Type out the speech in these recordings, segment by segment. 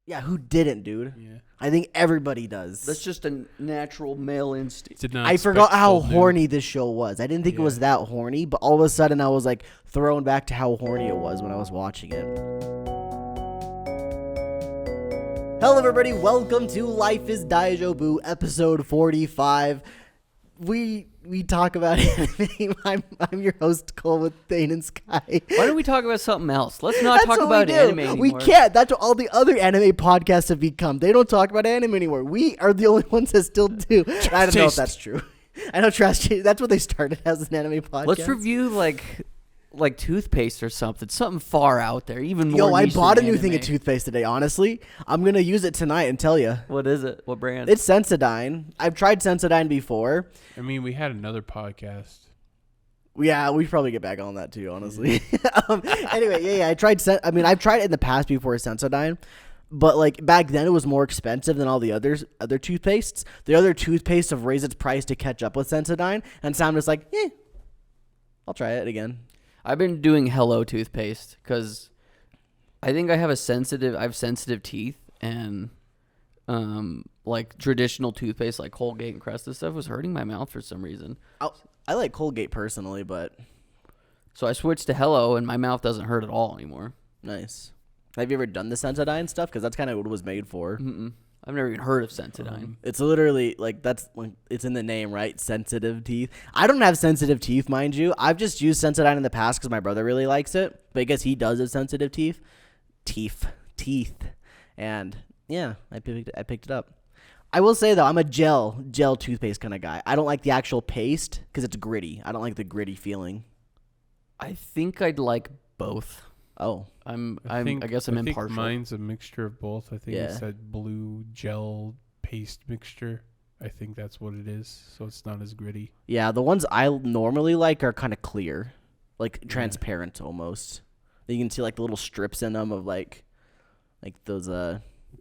Yeah, who didn't, dude? Yeah. I think everybody does. That's just a natural male instinct. Did not I expect forgot how full nude. horny this show was. I didn't think it was that horny, but all of a sudden I was like thrown back to how horny it was when I was watching it. Hello, everybody. Welcome to Life Is Daijoubu, episode 45. We talk about anime. I'm your host, Cole, with Thane and Sky. Why don't we talk about something else? Let's not talk about anime anymore. We can't. That's what all the other anime podcasts have become. They don't talk about anime anymore. We are the only ones that still do. I don't know if that's true. I know Trash Taste. That's what they started as, an anime podcast. Let's review like toothpaste or something far out there. Even more. Yo, I niche bought a than new anime. thing of toothpaste today. Honestly, I'm gonna use it tonight and tell you. What is it? What brand? It's Sensodyne. I've tried Sensodyne before. I mean, we had another podcast. Yeah, we should probably get back on that too, honestly. Anyway, yeah, I've tried it in the past before Sensodyne, but like back then it was more expensive than all the other toothpastes. The other toothpastes have raised its price to catch up with Sensodyne, and so I'm just like, I'll try it again. I've been doing Hello toothpaste because I think I have sensitive teeth, and like traditional toothpaste like Colgate and Crest and stuff was hurting my mouth for some reason. I like Colgate personally, but So I switched to Hello, and my mouth doesn't hurt at all anymore. nice. Have you ever done the Sensodyne stuff? Because that's kind of what it was made for. I've never even heard of Sensodyne. It's literally it's in the name, right? Sensitive teeth. I don't have sensitive teeth, mind you. I've just used Sensodyne in the past because my brother really likes it, but I guess he does have sensitive teeth, and yeah, I picked it up. I will say though, I'm a gel toothpaste kind of guy. I don't like the actual paste because it's gritty. I don't like the gritty feeling. I think I'd like both. Oh, I guess I'm impartial. I think mine's a mixture of both. I think it's Yeah. that blue gel paste mixture. I think that's what it is. So it's not as gritty. yeah. The ones I normally like are kind of clear, like transparent almost. You can see like the little strips in them of like those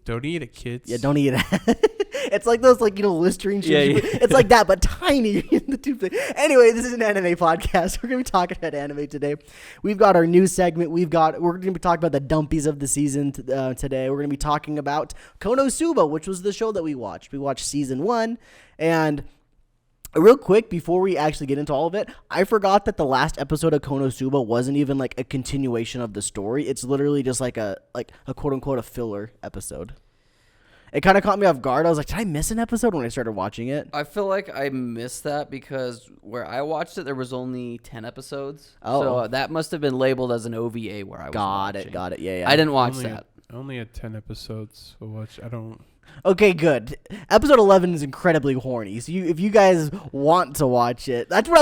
Don't eat it, kids. Yeah, don't eat it. It's like those Listerine shoes. Yeah. It's like that, but tiny in the toothpaste. Anyway, this is an anime podcast. We're gonna be talking about anime today. We've got our new segment. We're gonna be talking about the dumpies of the season today. We're gonna be talking about Konosuba, which was the show that we watched. We watched season 1, and real quick before we actually get into all of it, I forgot that the last episode of Konosuba wasn't even like a continuation of the story. It's literally just like a quote unquote a filler episode. It kind of caught me off guard. I was like, did I miss an episode when I started watching it? I feel like I missed that because where I watched it, there was only 10 episodes. Oh. So that must have been labeled as an OVA where I was watching. Got it. Yeah. I didn't watch that. I only had 10 episodes to watch. I don't. Okay, good. Episode 11 is incredibly horny. So if you guys want to watch it, that's what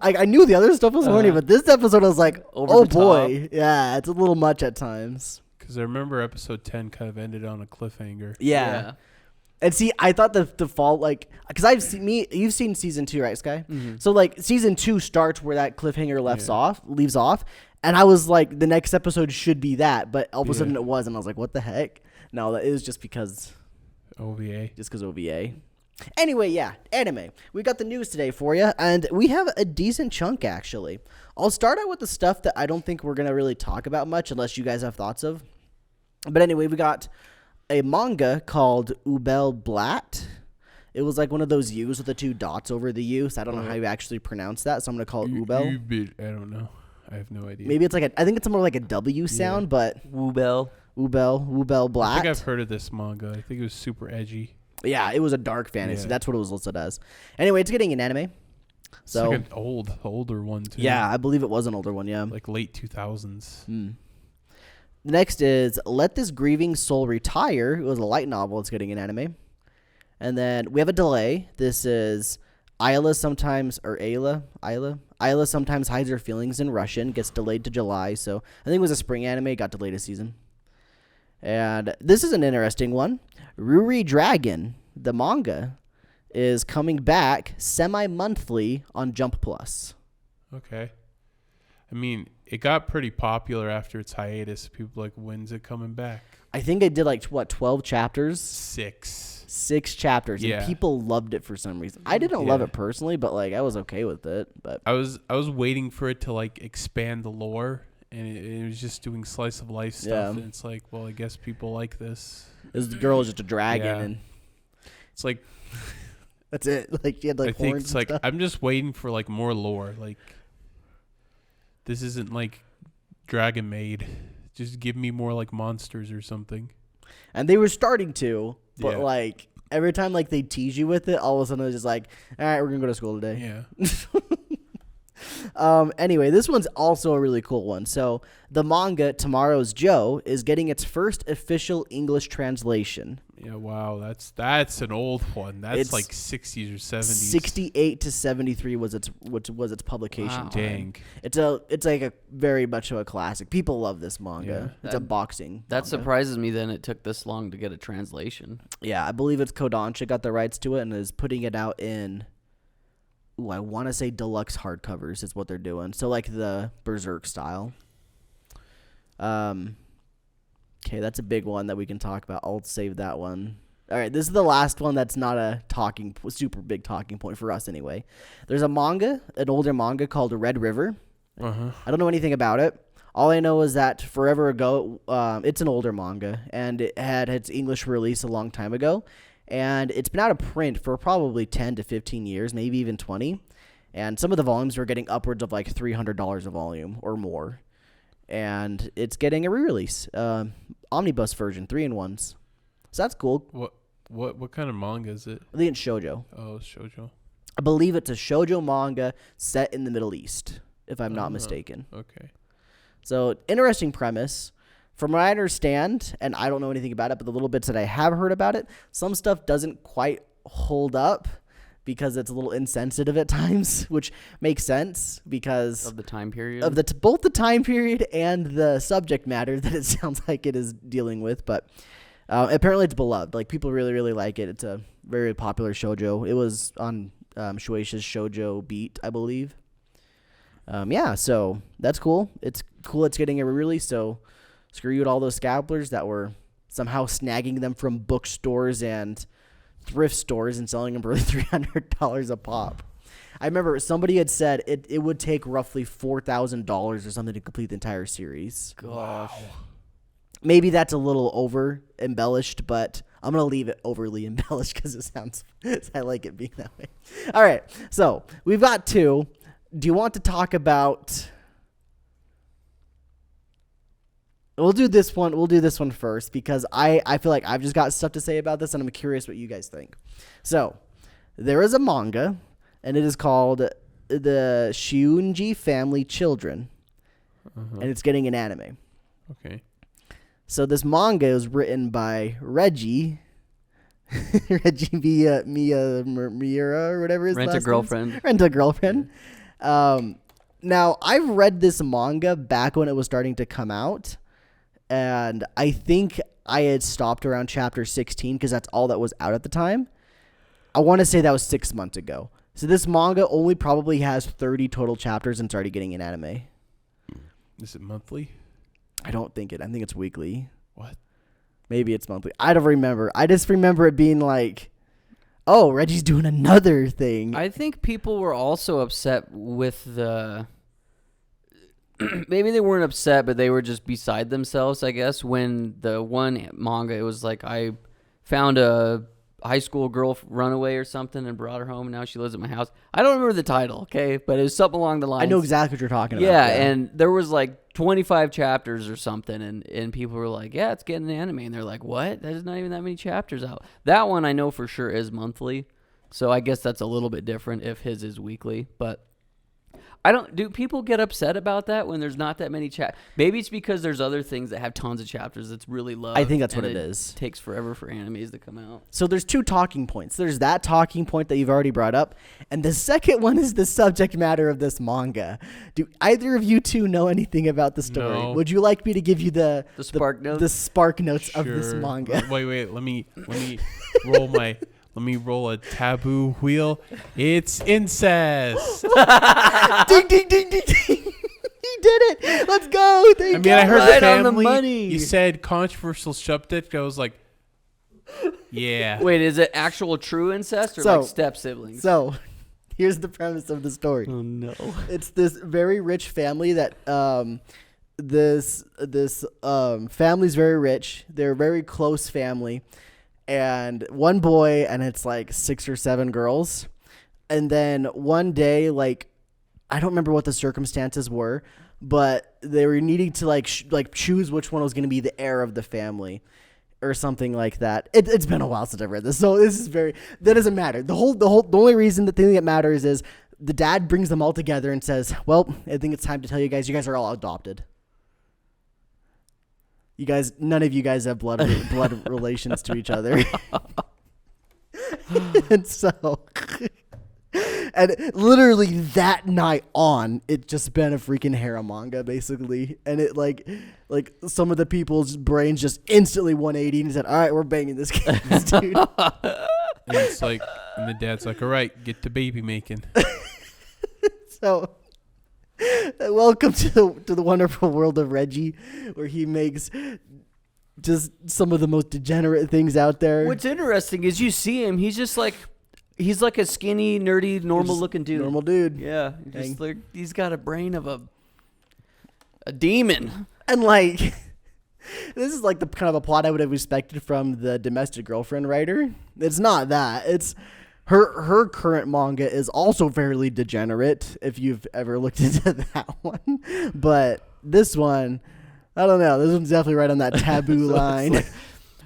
I knew the other stuff was horny, but this episode I was like, Over the boy. top. Yeah, it's a little much at times. Because I remember episode 10 kind of ended on a cliffhanger. Yeah. And see, I thought the fall, because you've seen season 2, right, Sky? Mm-hmm. So season 2 starts where that cliffhanger leaves off, and I was like, the next episode should be that, but all of a sudden it was, and I was like, what the heck? No, it was just because OVA. OVA. Anyway, yeah, anime. We got the news today for you, and we have a decent chunk actually. I'll start out with the stuff that I don't think we're gonna really talk about much, unless you guys have thoughts of. But anyway, we got a manga called Ubel Blatt. It was like one of those U's with the 2 dots over the U, so I don't know how you actually pronounce that, so I'm going to call it Ubel. I don't know. I have no idea. Maybe it's I think it's more like a W sound, but Ubel Blatt. I think I've heard of this manga. I think it was super edgy. Yeah, it was a dark fantasy. Yeah. That's what it was listed as. Anyway, it's getting an anime. So it's like an older one too. yeah, I believe it was an older one, yeah. Like late 2000s. The next is Let This Grieving Soul Retire. It was a light novel. It's getting an anime. And then we have a delay. This is Ayla sometimes hides her feelings in Russian. Gets delayed to July. So I think it was a spring anime. Got delayed a season. And this is an interesting one. Ruri Dragon, the manga, is coming back semi-monthly on Jump Plus. Okay. I mean, it got pretty popular after its hiatus. People were like, when's it coming back? I think it did 12 chapters? 6 chapters. Yeah. And people loved it for some reason. I didn't love it personally, but I was okay with it. But I was waiting for it to expand the lore, and it was just doing slice of life stuff. Yeah. And it's like, well, I guess people like this. This girl is just a dragon, Yeah. and It's like, that's it. Like she had like I think horns it's and like stuff. I'm just waiting for like more lore. Like, this isn't like Dragon Maid. Just give me more like monsters or something. And they were starting to, but Yeah. like every time like they tease you with it, all of a sudden it was just like, all right, we're gonna go to school today. Yeah. Anyway, this one's also a really cool one. So the manga Tomorrow's Joe is getting its first official English translation. Yeah. Wow. That's an old one. That's It's like 60s or 70s. 68 to 73 was its publication Wow. time. Dang. It's like a very much of a classic. People love this manga. Yeah. It's a boxing. That manga. surprises me. Then it took this long to get a translation. Yeah, I believe it's Kodansha got the rights to it and is putting it out in. Ooh, I want to say deluxe hardcovers is what they're doing. So like the Berserk style. Okay, that's a big one that we can talk about. I'll save that one. All right, this is the last one that's not a super big talking point for us anyway. There's a manga, an older manga called Red River. Uh-huh. I don't know anything about it. All I know is that forever ago, it's an older manga, and it had its English release a long time ago. And it's been out of print for probably 10 to 15 years, maybe even 20. And some of the volumes were getting upwards of like $300 a volume or more. And it's getting a re-release, omnibus version, 3-in-1s. So that's cool. What kind of manga is it? I think it's shoujo. Oh, it's shoujo. I believe it's a shoujo manga set in the Middle East, if I'm not mistaken. Okay. So interesting premise. From what I understand, and I don't know anything about it, but the little bits that I have heard about it, some stuff doesn't quite hold up because it's a little insensitive at times, which makes sense because Of the time period. of both the time period and the subject matter that it sounds like it is dealing with. But apparently it's beloved. Like people really, really like it. It's a very popular shoujo. It was on Shueisha's Shoujo Beat, I believe. Yeah, so that's cool. It's cool it's getting a re-release, so screw you at all those scalpers that were somehow snagging them from bookstores and thrift stores and selling them for $300 a pop. I remember somebody had said it would take roughly $4,000 or something to complete the entire series. Gosh. Maybe that's a little over embellished, but I'm going to leave it overly embellished because it sounds, I like it being that way. All right, so we've got two. Do you want to talk about... We'll do this one first because I feel like I've just got stuff to say about this and I'm curious what you guys think. So, there is a manga and it is called The Shiunji Family Children. Uh-huh. And it's getting an anime. Okay. So this manga is written by Reggie Miura or whatever his Rent a last name is. Girlfriend. Rent a Girlfriend. Now, I've read this manga back when it was starting to come out. And I think I had stopped around chapter 16 because that's all that was out at the time. I want to say that was 6 months ago. So this manga only probably has 30 total chapters and it's already getting an anime. Is it monthly? I think it's weekly. What? Maybe it's monthly. I don't remember. I just remember it being like, oh, Reggie's doing another thing. I think people were also upset with the... Maybe they weren't upset, but they were just beside themselves, I guess, when the one manga, it was like I found a high school girl runaway or something and brought her home, and now she lives at my house. I don't remember the title, okay? But it was something along the lines. I know exactly what you're talking about. Yeah, and there was like 25 chapters or something, and people were like, yeah, it's getting an anime. And they're like, what? There's not even that many chapters out. That one I know for sure is monthly, so I guess that's a little bit different if his is weekly, but... do people get upset about that when there's not that many chapters? Maybe it's because there's other things that have tons of chapters that's really loved. I think that's what and it is. Takes forever for animes to come out. So there's two talking points. There's that talking point that you've already brought up, and the second one is the subject matter of this manga. Do either of you two know anything about the story? No. Would you like me to give you the spark notes? The spark notes of this Sure. manga. Wait. Let me roll my. Let me roll a taboo wheel. It's incest. Ding, ding, ding, ding, ding. He did it. Let's go. There you I mean, go. I heard Right the on the family. money. You said controversial subject. I was like, yeah. Wait, is it actual true incest or So- like step siblings? So, here's the premise of the story. Oh no. It's this very rich family that this family's very rich. They're a very close family, and one boy, and it's like 6 or 7 girls. And then one day, like, I don't remember what the circumstances were, but they were needing to like choose which one was going to be the heir of the family or something like that. It's been a while since I've read this, so this is that doesn't matter. The only reason, the thing that matters is the dad brings them all together and says, well, I think it's time to tell you guys are all adopted. You guys, none of you guys have blood relations to each other. And so, and literally that night on, it just been a freaking harem manga, basically. And it like some of the people's brains just instantly 180 and said, all right, we're banging this kid, dude. And it's like, and the dad's like, all right, get to baby making. So, welcome to the wonderful world of Reggie, where he makes just some of the most degenerate things out there. What's interesting is you see him, he's just like, he's like a skinny, nerdy, normal looking dude. Normal dude. Yeah. Just like, he's got a brain of a demon. And like, this is like the kind of a plot I would have expected from the Domestic Girlfriend writer. It's not that. It's her current manga is also fairly degenerate, if you've ever looked into that one. But this one, I don't know. This one's definitely right on that taboo line. Like,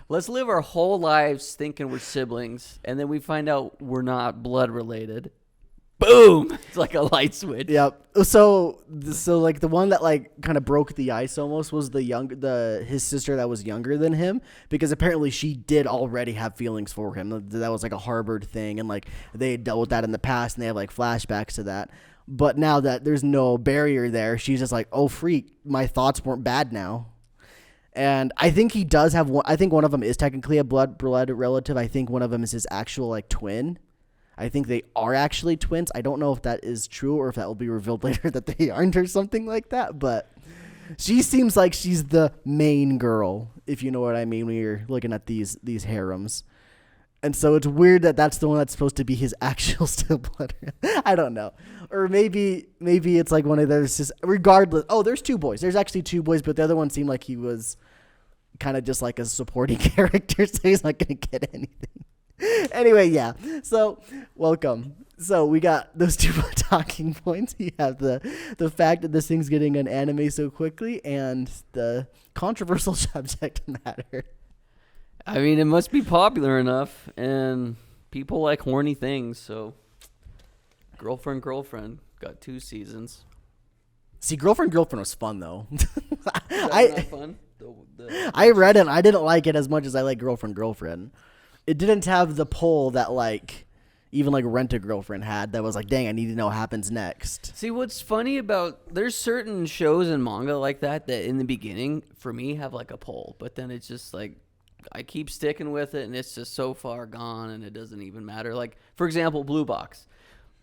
let's live our whole lives thinking we're siblings, and then we find out we're not blood related. Boom! It's like a light switch. Yep. So like the one that like kind of broke the ice almost was his sister that was younger than him, because apparently she did already have feelings for him. That was like a harbored thing, and like they had dealt with that in the past, and they have like flashbacks to that. But now that there's no barrier there, she's just like, oh freak, my thoughts weren't bad now. And I think he does have one. I think one of them is technically a blood relative. I think one of them is his actual like twin. I think they are actually twins. I don't know if that is true or if that will be revealed later that they aren't or something like that. But she seems like she's the main girl, if you know what I mean, when you're looking at these harems. And so it's weird that that's the one that's supposed to be his actual still blood. I don't know. Or maybe it's like one of those, just regardless. Oh, there's 2 boys. There's actually 2 boys, but the other one seemed like he was kind of just like a supporting character, so he's not going to get anything. Anyway, yeah. So, welcome. So, we got those 2 talking points. You have the fact that this thing's getting an anime so quickly, and the controversial subject matter. I mean, it must be popular enough, and people like horny things, so Girlfriend got 2 seasons. See, Girlfriend was fun, though. Not fun? I read it, and I didn't like it as much as I like Girlfriend. It didn't have the pull that, like, even, like, Rent a Girlfriend had that was like, dang, I need to know what happens next. See, what's funny about, there's certain shows and manga like that in the beginning, for me, have, like, a pull. But then it's just, like, I keep sticking with it, and it's just so far gone, and it doesn't even matter. Like, for example, Blue Box.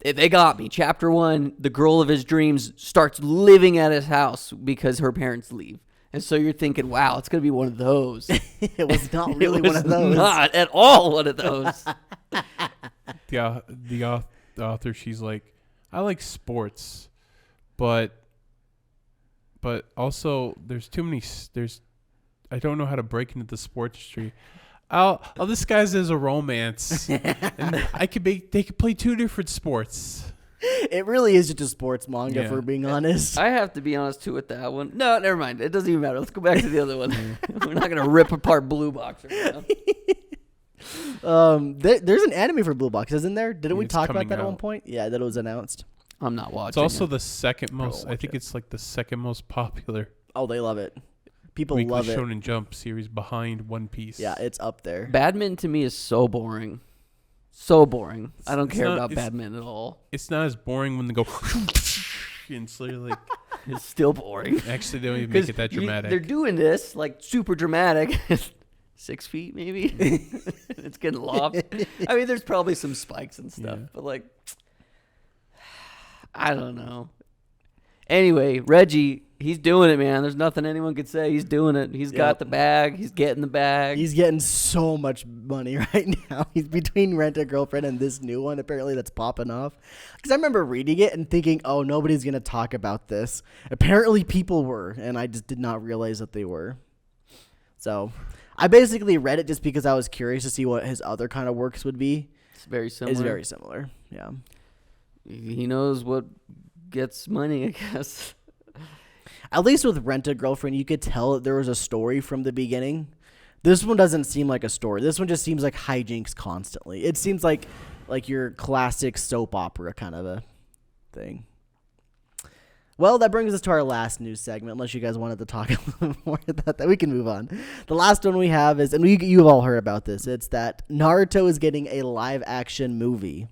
They got me. Chapter 1, the girl of his dreams starts living at his house because her parents leave. And so you're thinking, wow, it's going to be one of those. It was not really one of those. Not at all one of those. The author, she's like, I like sports, but also there's too many. I don't know how to break into the sports industry. I'll disguise it as a romance, and they could play 2 different sports. It really is just a sports manga, if we're being honest. I have to be honest, too, with that one. No, never mind. It doesn't even matter. Let's go back to the other one. We're not going to rip apart Blue Box right now. There's an anime for Blue Box, isn't there? Didn't we It's talk about coming that at out. one point? Yeah, that it was announced. I'm not watching It's also it. the second most. I watch think it. it's like the second most popular Oh, they love it. People Weekly love it. Shonen Jump series behind One Piece. Yeah, it's up there. Badminton to me is so boring. So boring. I don't It's care not- about it's- badminton at all. It's not as boring when they go. And it's literally like, It's still boring. actually, they don't even make it that dramatic. They're doing this like super dramatic. 6 feet maybe. It's getting lobbed. I mean, there's probably some spikes and stuff, Yeah. but like, I don't know. Anyway, Reggie, he's doing it, man. There's nothing anyone could say. He's doing it. He's got the bag. He's getting the bag. He's getting so much money right now. He's between Rent a Girlfriend and this new one, apparently, that's popping off. Because I remember reading it and thinking, oh, nobody's going to talk about this. Apparently, people were, and I just did not realize that they were. So, I basically read it just because I was curious to see what his other kind of works would be. It's very similar. It's very similar, yeah. He knows what gets money, I guess. At least with Rent a Girlfriend, you could tell that there was a story from the beginning. This one doesn't seem like a story. This one just seems like hijinks constantly. It seems like your classic soap opera kind of a thing. Well, that brings us to our last news segment, unless you guys wanted to talk a little more about that. We can move on. The last one we have is, and you've all heard about this, it's that Naruto is getting a live-action movie.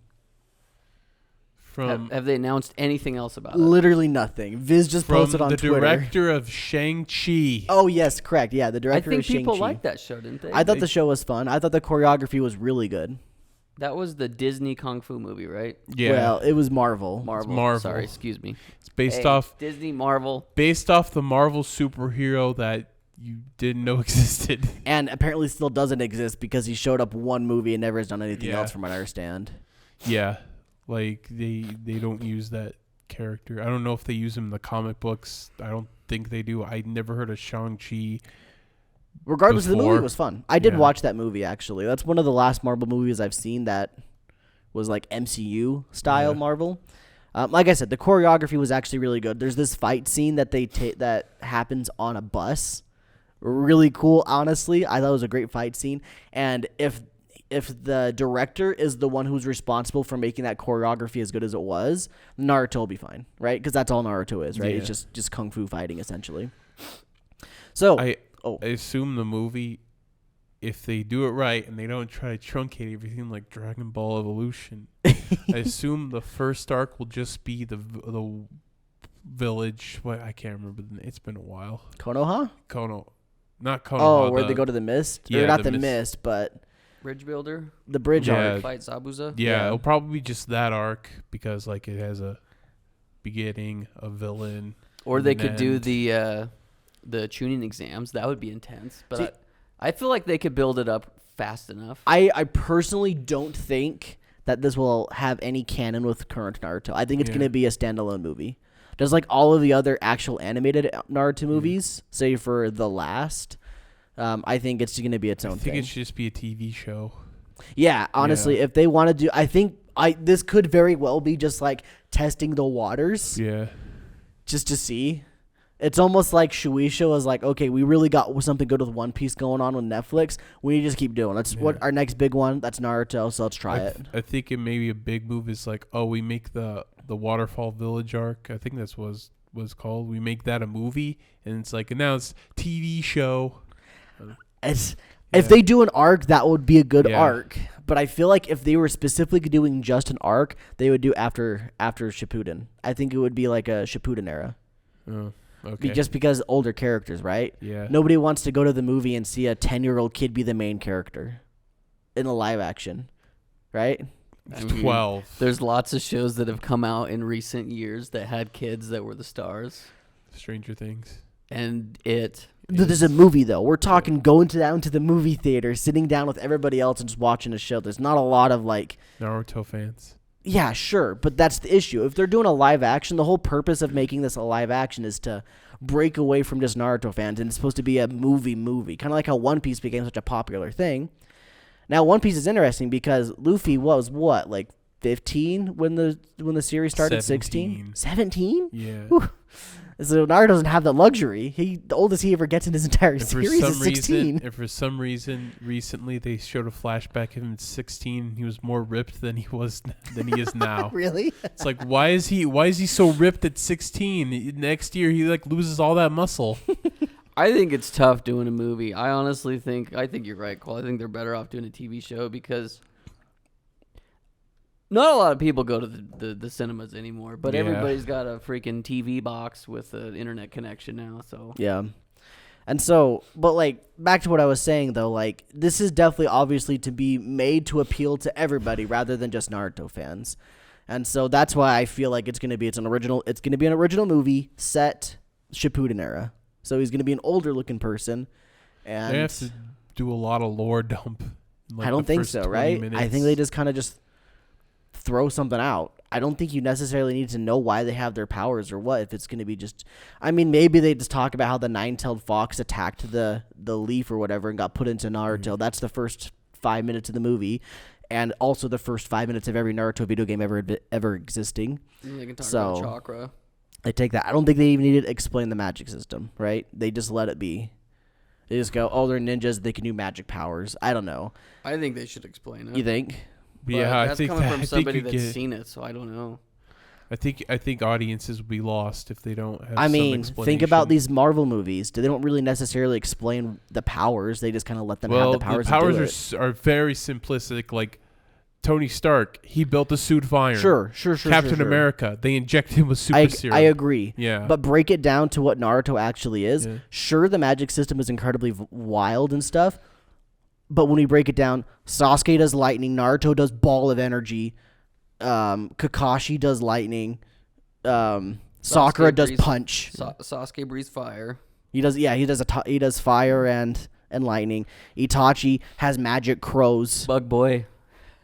Have they announced anything else about it? Literally nothing. Viz just posted on Twitter. From the director of Shang-Chi. Oh, yes, correct. Yeah, the director of Shang-Chi. I think people liked that show, didn't they? I thought the show was fun. I thought the choreography was really good. That was the Disney Kung Fu movie, right? Yeah. Well, it was Marvel. Marvel. Sorry, excuse me. It's based off Disney Marvel. Based off the Marvel superhero that you didn't know existed. And apparently still doesn't exist because he showed up one movie and never has done anything else from what I understand. Yeah. Like, they don't use that character. I don't know if they use him in the comic books. I don't think they do. I never heard of Shang-Chi. Regardless, before. the movie was fun. I did watch that movie, actually. That's one of the last Marvel movies I've seen that was like MCU style Marvel. Like I said, the choreography was actually really good. There's this fight scene that that happens on a bus. Really cool, honestly. I thought it was a great fight scene. And if the director is the one who's responsible for making that choreography as good as it was, Naruto will be fine, right? Because that's all Naruto is, right? Yeah. It's just kung fu fighting, essentially. So I assume the movie, if they do it right and they don't try to truncate everything like Dragon Ball Evolution, I assume the first arc will just be the village. What I can't remember. It's been a while. Konoha? Not Konoha. Oh, where they go to the mist? Yeah, or not the the mist, but Bridge Builder. the bridge arc. Fight Zabuza. Yeah, it'll probably be just that arc because like it has a beginning, a villain. Or they could do end. the tuning exams. That would be intense. But I feel like they could build it up fast enough. I personally don't think that this will have any canon with current Naruto. I think it's going to be a standalone movie. Just like all of the other actual animated Naruto movies, say for the last, I think it's going to be its own thing. I think it should just be a TV show. Yeah, honestly, if they want to do, I think this could very well be just like testing the waters. Yeah. Just to see. It's almost like Shueisha was like, okay, we really got something good with One Piece going on with Netflix. We need to just keep doing. That's what our next big one. That's Naruto, so let's try it. I think it may be a big move is like, we make the Waterfall Village arc. I think that's was called. We make that a movie, and it's like announced TV show. If they do an arc, that would be a good arc. But I feel like if they were specifically doing just an arc, they would do after Shippuden. I think it would be like a Shippuden era. Oh, okay. Just because older characters, right? Yeah. Nobody wants to go to the movie and see a 10-year-old kid be the main character in a live action, right? It's 12. There's lots of shows that have come out in recent years that had kids that were the stars. Stranger Things. And it. There's a movie, though. We're talking going down to the movie theater, sitting down with everybody else and just watching a show. There's not a lot of, like... Naruto fans. Yeah, sure, but that's the issue. If they're doing a live action, the whole purpose of making this a live action is to break away from just Naruto fans, and it's supposed to be a movie. Kind of like how One Piece became such a popular thing. Now, One Piece is interesting because Luffy was, like 15 when the series started? 16? 17? Yeah. Whew. So Naruto doesn't have that luxury. The oldest he ever gets in his entire series is 16. If for some reason recently they showed a flashback of him at 16, he was more ripped than he is now. Really? It's like why is he so ripped at 16? Next year he like loses all that muscle. I think it's tough doing a movie. I honestly think you're right, Cole. I think they're better off doing a TV show because not a lot of people go to the cinemas anymore, but everybody's got a freaking TV box with an internet connection now. So yeah. And so, but like back to what I was saying though, like this is definitely obviously to be made to appeal to everybody rather than just Naruto fans. And so that's why I feel like it's going to be an original movie set Shippuden era. So he's going to be an older looking person. And they have to do a lot of lore dump. In I don't think so, right? Minutes. I think they just kind of just throw something out. I don't think you necessarily need to know why they have their powers or what. If it's going to be just, I mean, maybe they just talk about how the nine-tailed fox attacked the leaf or whatever and got put into Naruto. Mm-hmm. That's the first 5 minutes of the movie, and also the first 5 minutes of every Naruto video game ever existing. And they can talk So, about chakra. I take that. I don't think they even need to explain the magic system, right? They just let it be. They just go, oh, they're ninjas. They can do magic powers. I don't know. I think they should explain it. You think? But Yeah, that's I think coming that, from I somebody think that's seen it, so I don't know. I think audiences will be lost if they don't have. I mean, think about explanation. these Marvel movies. They don't really necessarily explain the powers. They just kind of let them have the powers. The powers are very simplistic. Like Tony Stark, he built a suit of iron. Sure. Captain America, they inject him with super serum. I agree. Yeah. But break it down to what Naruto actually is. Yeah. Sure, the magic system is incredibly wild and stuff. But when we break it down, Sasuke does lightning. Naruto does ball of energy. Kakashi does lightning. Sakura does punch. Sasuke breathes fire. He does fire and bugs. Itachi has magic crows. Bug boy.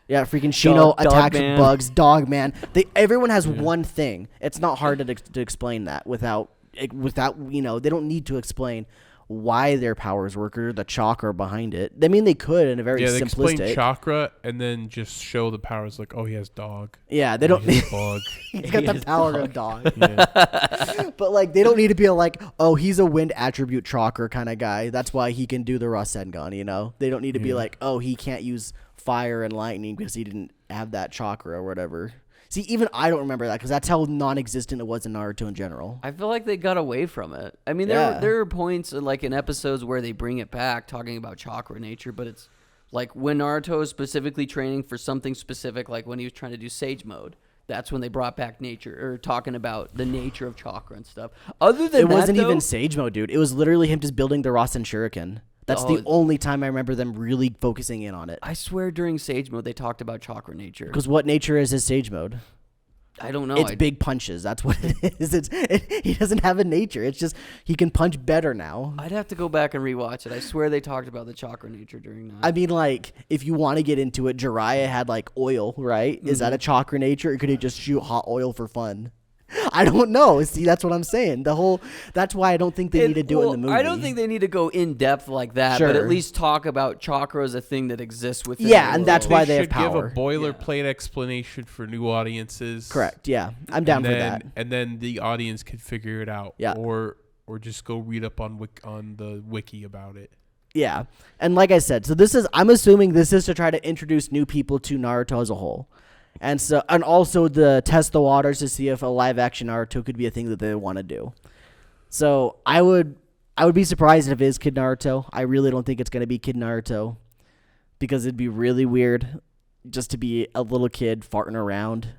Yeah, freaking Shino attacks man. bugs. Dog man. Everyone has one thing. It's not hard to explain that without they don't need to explain why their powers work or the chakra behind it. I mean, they could in a very they simplistic. explain chakra and then just show the powers. Like, oh, he has dog. Yeah, they don't. He has bug. He's got the power of dog. Yeah. But like, they don't need to be like, oh, he's a wind attribute chakra kind of guy. That's why he can do the Rasengan. They don't need to be like, oh, he can't use fire and lightning because he didn't have that chakra or whatever. See, even I don't remember that because that's how non-existent it was in Naruto in general. I feel like they got away from it. I mean, Yeah. there are points like in episodes where they bring it back talking about chakra nature, but it's like when Naruto is specifically training for something specific, like when he was trying to do Sage Mode. That's when they brought back nature or talking about the nature of chakra and stuff. Other than It that, wasn't though, even Sage Mode, dude. It was literally him just building the Rasen Shuriken. That's the only time I remember them really focusing in on it. I swear during Sage Mode they talked about chakra nature. Because what nature is his Sage Mode? I don't know. It's big punches. That's what it is. He doesn't have a nature. It's just he can punch better now. I'd have to go back and rewatch it. I swear they talked about the chakra nature during that. I mean, like, if you want to get into it, Jiraiya had, like, oil, right? Is that a chakra nature, or could he just shoot hot oil for fun? I don't know. See, that's what I'm saying. That's why I don't think they need to do it in the movie. I don't think they need to go in depth like that, Sure. but at least talk about chakra as a thing that exists within Yeah, the and that's world. why they have should power. give a boilerplate explanation for new audiences. Correct. Yeah, I'm down for that. And then the audience can figure it out. Yeah. Or just go read up on the wiki about it. Yeah, and like I said, so I'm assuming this is to try to introduce new people to Naruto as a whole. And also to test the waters to see if a live action Naruto could be a thing that they want to do. So I would be surprised if it is Kid Naruto. I really don't think it's going to be Kid Naruto because it'd be really weird just to be a little kid farting around.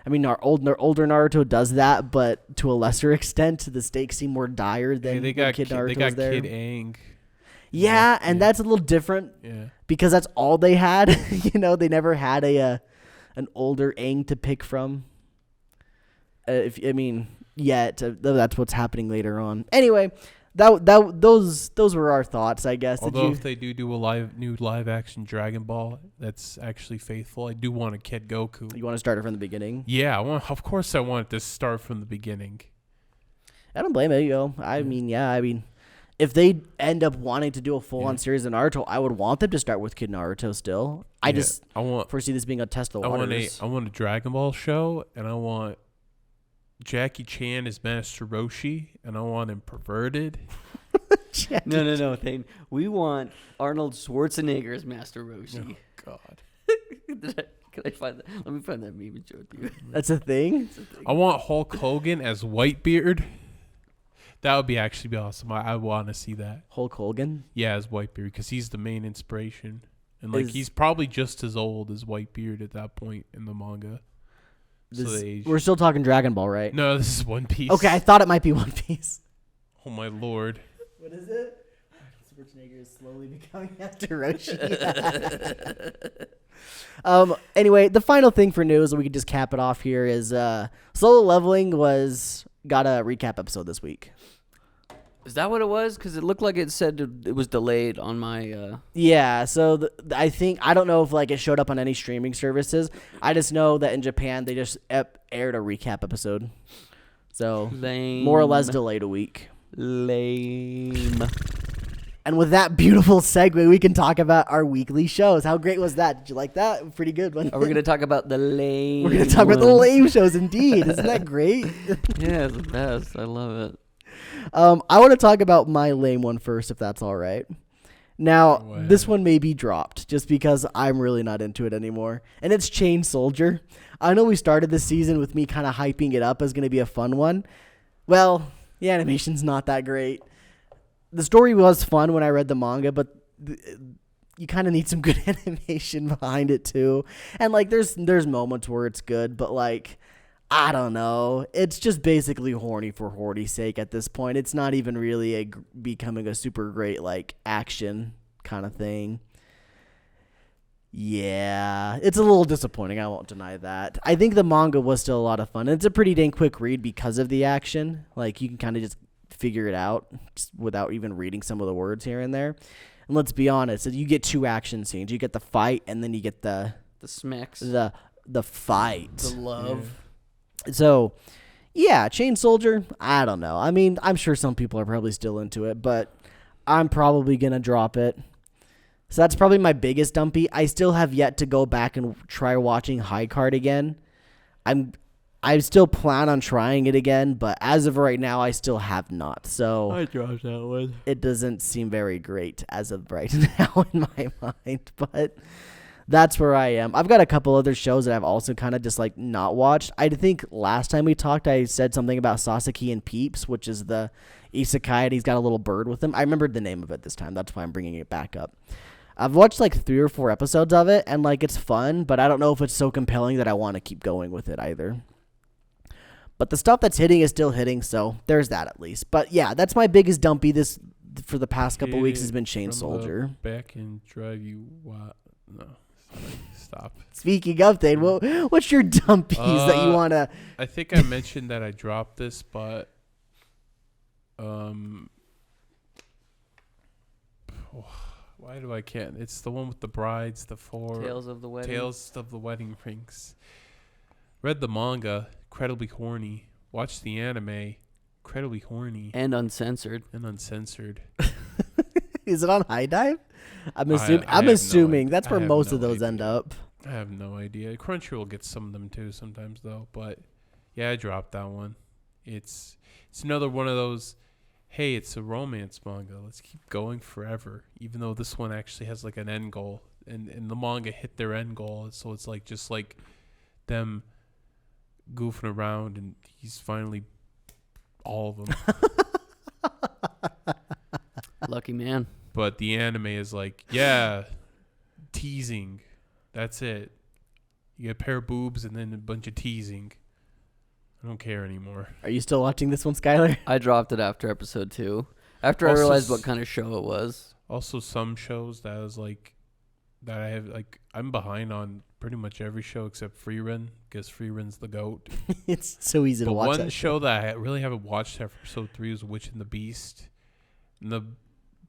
I mean, our older Naruto does that, but to a lesser extent, the stakes seem more dire than They when got Kid Naruto they got was there. Kid Aang. Yeah, and that's a little different. Yeah. Because that's all they had. They never had an older Aang to pick from. That's what's happening later on. Anyway, those were our thoughts, I guess. Although if they do a new live action Dragon Ball that's actually faithful, I do want a Kid Goku. You want to start it from the beginning? Yeah, of course I want it to start from the beginning. I don't blame it, I mean, if they end up wanting to do a full-on series of Naruto, I would want them to start with Kid Naruto still. I foresee this being a test of the waters. I want a Dragon Ball show, and I want Jackie Chan as Master Roshi, and I want him perverted. No. We want Arnold Schwarzenegger as Master Roshi. Oh, God. Can I find that? Let me find that meme and show it to you. That's a thing? I want Hulk Hogan as Whitebeard. That would be awesome. I want to see that. Hulk Hogan? Yeah, as Whitebeard, because he's the main inspiration. And he's probably just as old as Whitebeard at that point in the manga. We're still talking Dragon Ball, right? No, this is One Piece. Okay, I thought it might be One Piece. Oh, my Lord. What is it? Schwarzenegger is slowly becoming Master Roshi. Anyway, the final thing for news, and we can just cap it off here, is Solo Leveling got a recap episode this week. Is that what it was? Because it looked like it said it was delayed on my. Yeah, so I don't know if like it showed up on any streaming services. I just know that in Japan they just aired a recap episode, so Lame. more or less delayed a week. Lame. And with that beautiful segue, we can talk about our weekly shows. How great was that? Did you like that? Pretty good one. Are we gonna talk about the lame? We're gonna talk about the ones? lame shows, indeed. Isn't that great? Yeah, it's the best. I love it. I want to talk about my lame one first, if that's all right. Now, Wow. this one may be dropped just because I'm really not into it anymore. And it's Chain Soldier. I know we started this season with me kind of hyping it up as going to be a fun one. Well, the animation's not that great. The story was fun when I read the manga, but you kind of need some good animation behind it too. And like there's moments where it's good, but like I don't know. It's just basically horny for horny's sake at this point. It's not even really becoming a super great like action kind of thing. Yeah, it's a little disappointing. I won't deny that. I think the manga was still a lot of fun. It's a pretty dang quick read because of the action. Like you can kind of just figure it out just without even reading some of the words here and there. And let's be honest, you get two action scenes. You get the fight, and then you get the smacks, the fight, the love. Yeah. So, yeah, Chain Soldier. I don't know. I mean, I'm sure some people are probably still into it, but I'm probably gonna drop it. So that's probably my biggest dumpy. I still have yet to go back and try watching High Card again. I still plan on trying it again, but as of right now, I still have not. So I dropped that one. It doesn't seem very great as of right now in my mind, but that's where I am. I've got a couple other shows that I've also kind of just like not watched. I think last time we talked, I said something about Sasaki and Peeps, which is the isekai, and he's got a little bird with him. I remembered the name of it this time. That's why I'm bringing it back up. I've watched like 3 or 4 episodes of it, and like it's fun, but I don't know if it's so compelling that I want to keep going with it either. But the stuff that's hitting is still hitting, so there's that at least. But yeah, that's my biggest dumpy this for the past couple weeks has been Chain Soldier. Back and drive you wild. No, stop. Speaking of Thane, what's your dumpies that you want to... I think I mentioned that I dropped this, but... why do I can't? It's the one with the brides, the 4... Tales of the Wedding Rings. Read the manga, incredibly horny. Watched the anime, incredibly horny. And uncensored. Is it on High Dive? I'm I assuming no that's where most of those end up. I have no idea. Crunchyroll gets some of them too sometimes though. But yeah, I dropped that one. It's another one of those. Hey, it's a romance manga. Let's keep going forever. Even though this one actually has like an end goal, and the manga hit their end goal, so it's like just like them goofing around, and he's finally all of them. Lucky man. But the anime is like, yeah, teasing. That's it. You get a pair of boobs and then a bunch of teasing. I don't care anymore. Are you still watching this one, Skylar? I dropped it after episode 2. After Also I realized what kind of show it was. Also, some shows that was like, that I have, like, I'm behind on pretty much every show except Free Run, because Free Run's the GOAT. It's so easy to watch. One that show that I really haven't watched after episode 3 was Witch and the Beast. And the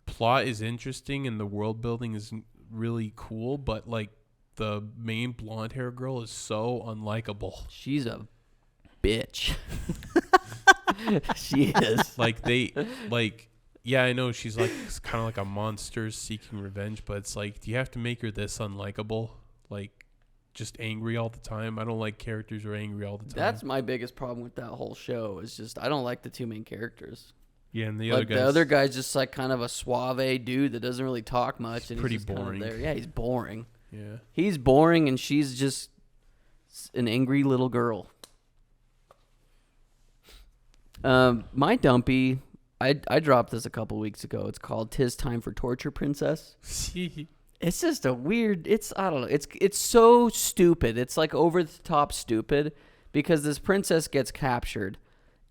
plot is interesting and the world building is really cool, but like the main blonde hair girl is so unlikable. She's a bitch. She is. Yeah, I know she's like kind of like a monster seeking revenge, but it's like, do you have to make her this unlikable? Like, just angry all the time? I don't like characters who are angry all the time. That's my biggest problem with that whole show. Is just I don't like the 2 main characters. Yeah, and the other guy's just like kind of a suave dude that doesn't really talk much, and pretty he's just boring. Kind of there. Yeah, he's boring. Yeah, he's boring, and she's just an angry little girl. My dumpy, I dropped this a couple weeks ago. It's called "'Tis Time for Torture Princess." It's just a weird. I don't know. It's so stupid. It's like over the top stupid because this princess gets captured.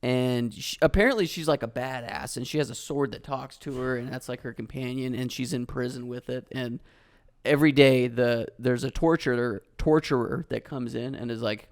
And apparently she's like a badass, and she has a sword that talks to her, and that's like her companion, and she's in prison with it. And every day there's a torturer that comes in and is like,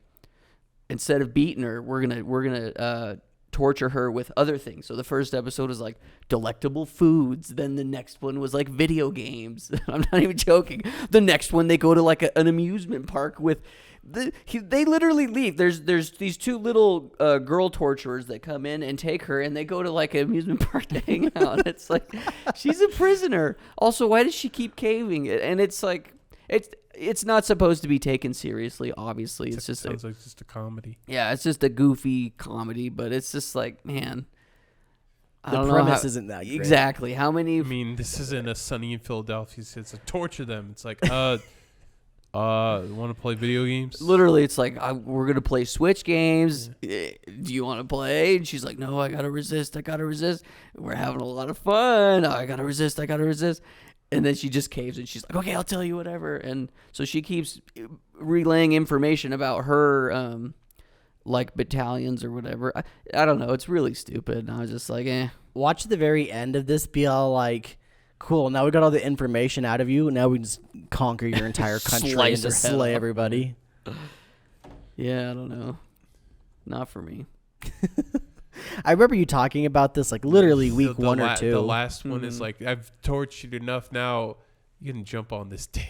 instead of beating her, we're gonna torture her with other things. So the first episode was like delectable foods. Then the next one was like video games. I'm not even joking. The next one they go to like an amusement park with. They literally leave. There's these two little girl torturers that come in and take her, and they go to like an amusement park to hang out. It's like she's a prisoner. Also, why does she keep caving? And it's like it's not supposed to be taken seriously. Obviously, it's just sounds like just a comedy. Yeah, it's just a goofy comedy, but it's just like, man, I The don't premise know isn't that great. exactly how many. I mean, this isn't a Sunny in Philadelphia. It's a torture them. It's like, want to play video games? Literally, it's like, we're gonna play Switch games. Do you want to play? And she's like, no, I gotta resist. We're having a lot of fun. I gotta resist. And then she just caves and she's like, okay, I'll tell you whatever. And so she keeps relaying information about her, like battalions or whatever. I don't know. It's really stupid. And I was just like, eh. Watch the very end of this. Be all like, cool. Now we got all the information out of you. Now we can just conquer your entire country and Slice her just head slay off. everybody. Yeah, I don't know. Not for me. I remember you talking about this like literally The- week the one la- or two. The last one is like, I've tortured you enough. Now you can jump on this dick.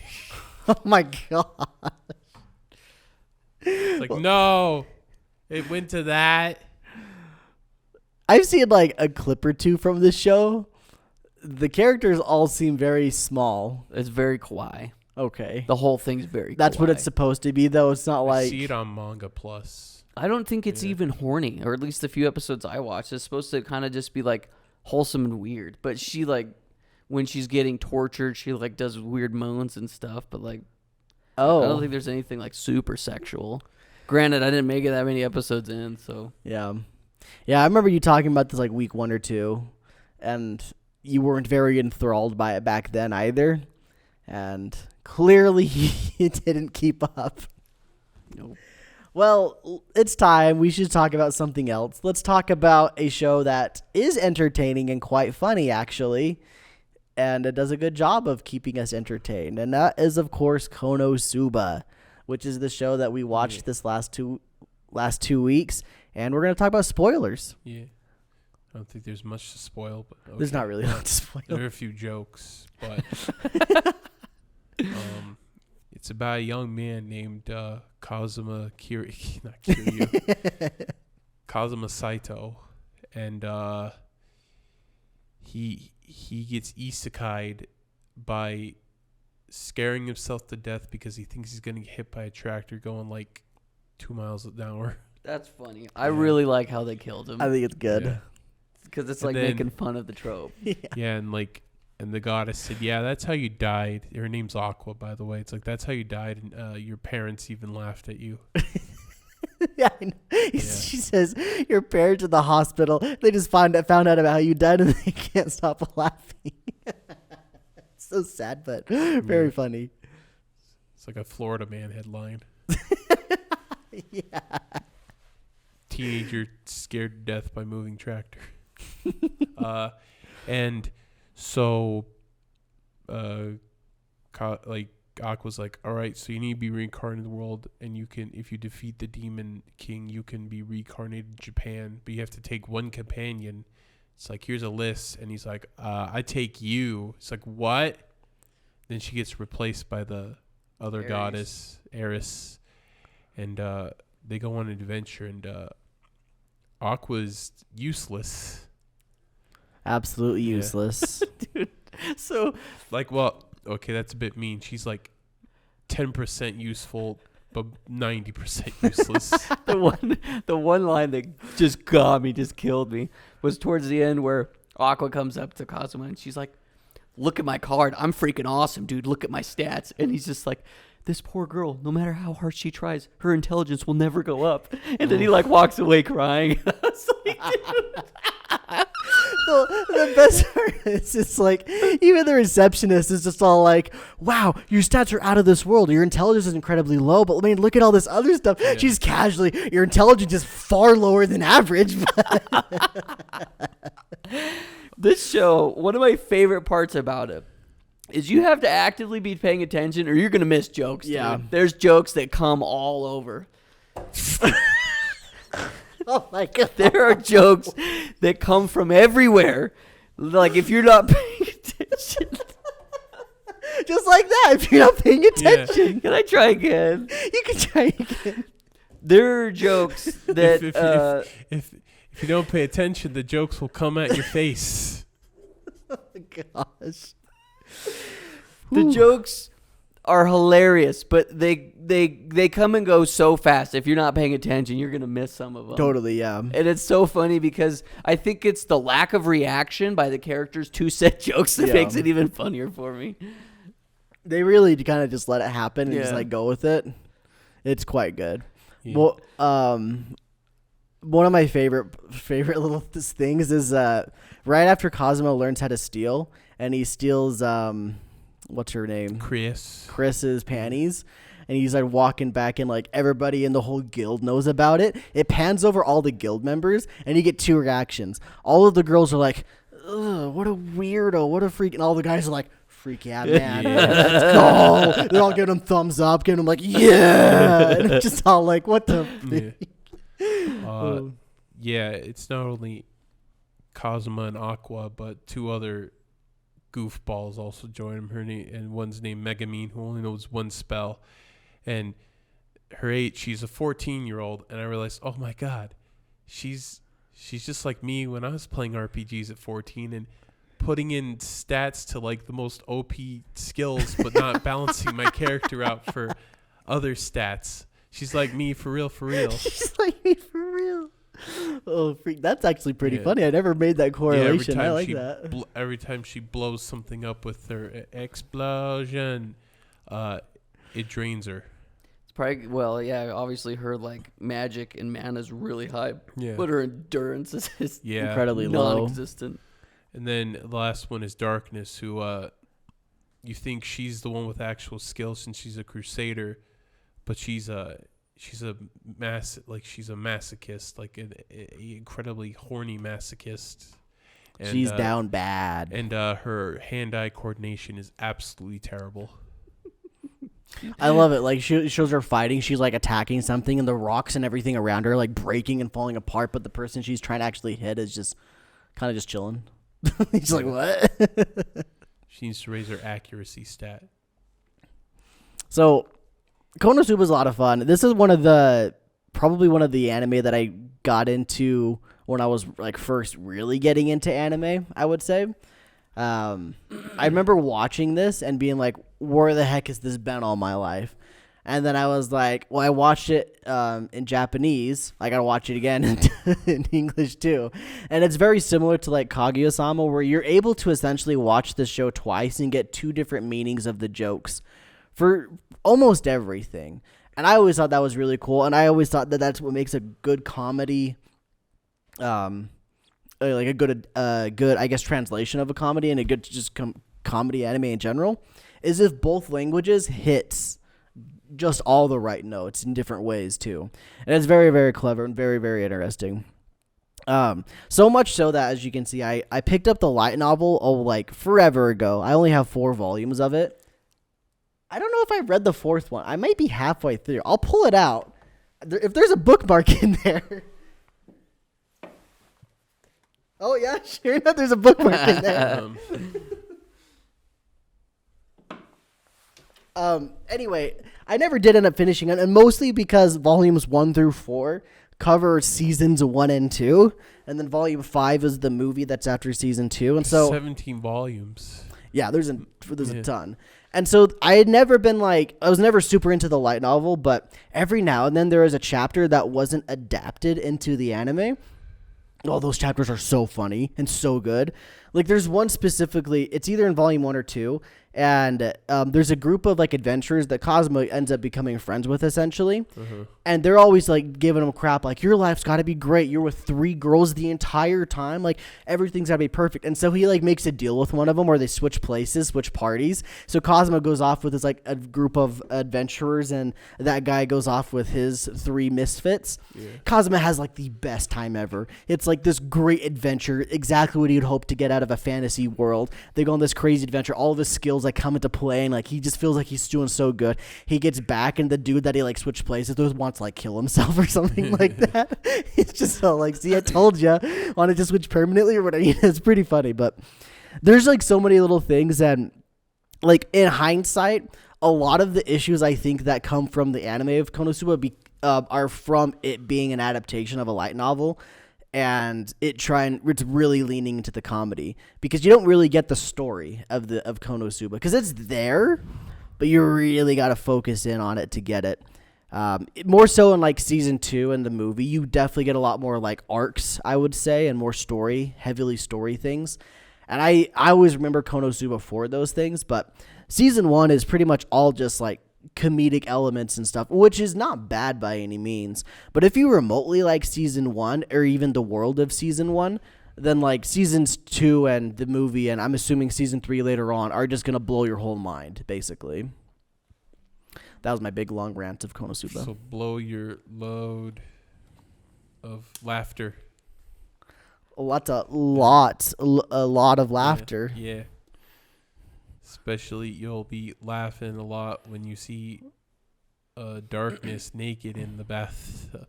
Oh my god. It's like, no, it went to that. I've seen like a clip or two from this show. The characters all seem very small. It's very kawaii. Okay. The whole thing's very That's what kawaii. it's supposed to be, though. It's not I like. see it on Manga Plus. I don't think it's Yeah. even horny, or at least the few episodes I watched. It's supposed to kind of just be like wholesome and weird. But she like, when she's getting tortured, she like does weird moans and stuff. But like, I don't Oh. think there's anything like super sexual. Granted, I didn't make it that many episodes in, so Yeah. Yeah, I remember you talking about this like week one or two, and you weren't very enthralled by it back then either. And clearly you didn't keep up. nope. Well, it's time. We should talk about something else. Let's talk about a show that is entertaining and quite funny, actually. And it does a good job of keeping us entertained. And that is, of course, KONOSUBA, which is the show that we watched this last two weeks. And we're going to talk about spoilers. Yeah. I don't think there's much to spoil, but okay. There's not really much to spoil. There are a few jokes, but it's about a young man named Kazuma Kazuma Saito, and he gets isekai'd by scaring himself to death because he thinks he's gonna get hit by a tractor going like 2 miles an hour. That's funny. I really like how they killed him I think it's good. Yeah. because it's and like then- making fun of the trope. Yeah, and the goddess said, "Yeah, that's how you died." Her name's Aqua, by the way. It's like that's how you died, and your parents even laughed at you. Yeah, I know. She says your parents in the hospital. They just found out about how you died, and they can't stop laughing. So sad, but very funny. It's like a Florida man headline. Yeah. Teenager scared to death by moving tractor. And so, Aqua's like, all right, so you need to be reincarnated in the world, and you can, if you defeat the demon king, you can be reincarnated in Japan, but you have to take one companion. It's like, here's a list, and he's like, I take you. It's like, what? Then she gets replaced by the other Ares. goddess, Eris, and they go on an adventure, and Aqua's useless. Absolutely Yeah. useless. Dude, so Like, well, okay, that's a bit mean. She's like 10% useful, but 90% useless. the one line that just got me, just killed me, was towards the end where Aqua comes up to Kazuma and she's like, "Look at my card. I'm freaking awesome, dude. Look at my stats." And he's just like, "This poor girl, no matter how hard she tries, her intelligence will never go up." And then he like walks away crying. I was like, dude. The best part is it's like even the receptionist is just all like, "Wow, your stats are out of this world. Your intelligence is incredibly low, but I mean, look at all this other stuff." Yeah. She's casually, "Your intelligence is far lower than average." This show, one of my favorite parts about it is you have to actively be paying attention or you're going to miss jokes. Yeah. Dude. There's jokes that come all over. Oh my god. There are jokes that come from everywhere. Like if you're not paying attention. Just like that. If you're not paying attention. Can I try again? You can try again. There are jokes that If you don't pay attention, the jokes will come at your face. Oh my gosh. the jokes are hilarious, but they come and go so fast. If you're not paying attention, you're gonna miss some of them. Totally, yeah. And it's so funny because I think it's the lack of reaction by the characters to said jokes that makes it even funnier for me. They really kind of just let it happen and just Yeah. like go with it. It's quite good. Yeah. Well, one of my favorite little things is right after Cosmo learns how to steal, and he steals what's her name? Chris's panties. And he's like walking back, and like everybody in the whole guild knows about it. It pans over all the guild members, and you get two reactions. All of the girls are like, "Ugh, what a weirdo, what a freak," and all the guys are like, "Freak out, man, let's go." They're all giving him thumbs up, giving him like, "Yeah," and it's just all like, "What the?" Yeah, it's not only Cosmo and Aqua, but two other goofballs also join him. Her name, and one's named Megamine, who only knows one spell. And her age, she's a 14-year-old, and I realized, oh my god, she's just like me when I was playing RPGs at 14 and putting in stats to like the most OP skills, but not balancing my character out for other stats. She's like me for real. She's like me for real. Oh, freak! That's actually pretty funny. I never made that correlation. I like that. Every time she blows something up with her explosion, it drains her. Probably, well, yeah, obviously her like magic and mana is really high, Yeah. but her endurance is incredibly low. non-existent. And then the last one is Darkness, who you think she's the one with actual skill since she's a crusader, but she's a masochist, like an incredibly horny masochist. And, she's down bad. And her hand-eye coordination is absolutely terrible. I love it. Like she shows her fighting. She's like attacking something, and the rocks and everything around her are like breaking and falling apart. But the person she's trying to actually hit is just kind of just chilling. He's like, what? She needs to raise her accuracy stat. So, Konosuba is a lot of fun. This is probably one of the anime that I got into when I was like first really getting into anime, I would say. I remember watching this and being like, where the heck has this been all my life? And then I was like, well, I watched it in Japanese. I got to watch it again in English too. And it's very similar to like Kaguya-sama, where you're able to essentially watch the show twice and get two different meanings of the jokes for almost everything. And I always thought that was really cool. And I always thought that that's what makes a good comedy, like a good, I guess, translation of a comedy and a good just comedy anime in general, is if both languages hits just all the right notes in different ways too. And it's very, very clever and very, very interesting. So much so that, as you can see, I picked up the light novel like forever ago. I only have 4 volumes of it. I don't know if I read the 4th one. I might be halfway through. I'll pull it out. If there's a bookmark in there. Oh yeah, sure enough, there's a bookmark in there. Anyway, I never did end up finishing it, and mostly because volumes 1 through 4 cover seasons 1 and 2, and then volume 5 is the movie that's after season 2, and so 17 volumes. Yeah, there's a ton. And so I had never been like, I was never super into the light novel, but every now and then there is a chapter that wasn't adapted into the anime. Oh, those chapters are so funny and so good. Like there's one specifically, it's either in volume 1 or 2, and there's a group of like adventurers that Cosmo ends up becoming friends with essentially. And they're always like giving him crap like, your life's got to be great. You're with 3 girls the entire time. Like everything's got to be perfect. And so he like makes a deal with one of them where they switch places, switch parties. So Cosmo goes off with his like a group of adventurers, and that guy goes off with his 3 misfits. Cosmo has like the best time ever. It's like this great adventure, exactly what you'd hope to get out of a fantasy world. They go on this crazy adventure. All of his skills like come into play, and like he just feels like he's doing so good. He gets back, and the dude that he like switched places with wants to like kill himself or something like that. It's just so like, see, I told you, wanted to switch permanently or whatever. It's pretty funny, but there's like so many little things, and like in hindsight, a lot of the issues I think that come from the anime of Konosuba are from it being an adaptation of a light novel, and it's really leaning into the comedy, because you don't really get the story of Konosuba, because it's there, but you really got to focus in on it to get it. More so in like season 2 in the movie, you definitely get a lot more like arcs, I would say, and more heavily story things. And I always remember Konosuba for those things, but season 1 is pretty much all just like comedic elements and stuff, which is not bad by any means. But if you remotely like season 1 or even the world of season 1, then like seasons 2 and the movie, and I'm assuming season 3 later on, are just going to blow your whole mind, basically. That was my big long rant of Konosuba. So blow your load of laughter. A lot of laughter. Yeah. Especially you'll be laughing a lot when you see darkness naked in the bathtub.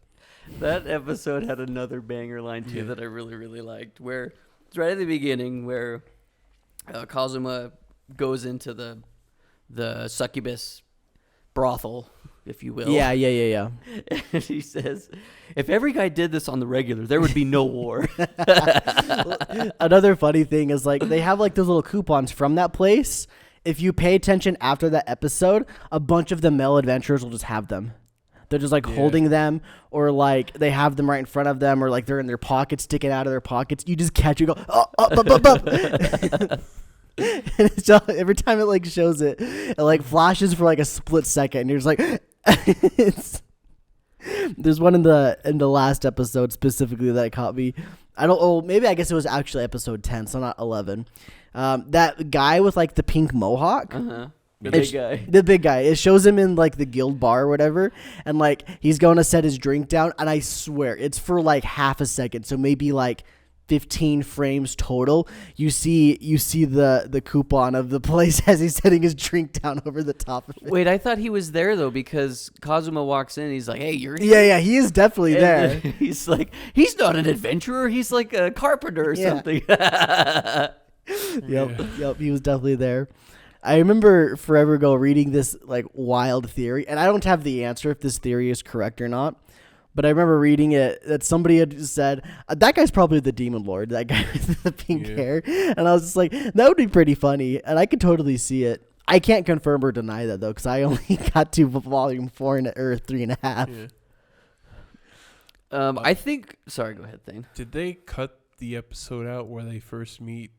That episode had another banger line too that I really, really liked, where it's right at the beginning where Kazuma goes into the succubus brothel, if you will. Yeah. And he says, if every guy did this on the regular, there would be no war. Another funny thing is like they have like those little coupons from that place. If you pay attention after that episode, a bunch of the male adventurers will just have them. They're just like holding them, or like they have them right in front of them, or like they're in their pockets, sticking out of their pockets. You just catch it, go, up. And it's just, every time it like shows it like flashes for like a split second, and you're just like, there's one in the last episode specifically that caught me. Maybe I guess it was actually episode 10, so not 11. That guy with like the pink mohawk. The big guy. It shows him in like the guild bar or whatever, and like he's going to set his drink down, and I swear it's for like half a second, so maybe like 15 frames total. You see the coupon of the place as he's setting his drink down over the top of it. Wait, I thought he was there though, because Kazuma walks in and he's like, hey, you're here. Yeah, he is definitely there. He's like, he's not an adventurer, he's like a carpenter or something. Yep, he was definitely there. I remember forever ago reading this like wild theory, and I don't have the answer if this theory is correct or not. But I remember reading it that somebody had said, that guy's probably the demon lord, that guy with the pink hair. And I was just like, that would be pretty funny. And I could totally see it. I can't confirm or deny that, though, because I only got to volume 4 or 3.5. Yeah. I think... Sorry, go ahead, Thane. Did they cut the episode out where they first meet